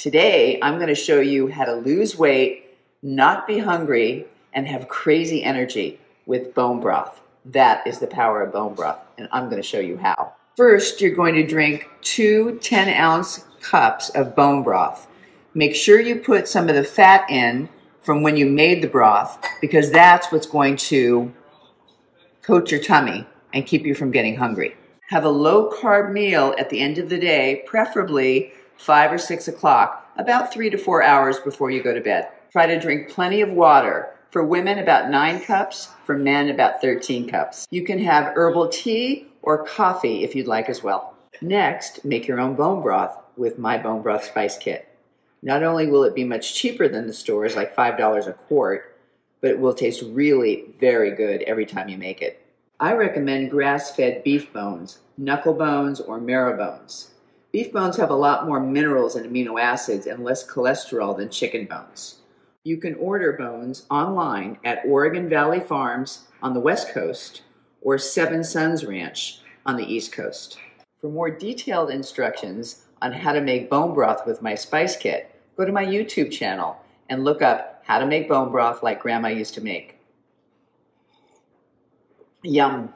Today, I'm going to show you how to lose weight, not be hungry, and have crazy energy with bone broth. That is the power of bone broth, and I'm going to show you how. First, you're going to drink 2 10-ounce cups of bone broth. Make sure you put some of the fat in from when you made the broth, because that's what's going to coat your tummy and keep you from getting hungry. Have a low-carb meal at the end of the day, preferably 5 or 6 o'clock, about 3 to 4 hours before you go to bed. Try to drink plenty of water. For women, about 9 cups. For men, about 13 cups. You can have herbal tea or coffee if you'd like as well. Next, make your own bone broth with my bone broth spice kit. Not only will it be much cheaper than the stores, like $5 a quart, but it will taste really very good every time you make it. I recommend grass-fed beef bones, knuckle bones, or marrow bones. Beef bones have a lot more minerals and amino acids and less cholesterol than chicken bones. You can order bones online at Oregon Valley Farms on the West Coast or Seven Sons Ranch on the East Coast. For more detailed instructions on how to make bone broth with my spice kit, go to my YouTube channel and look up how to make bone broth like Grandma used to make. Yum.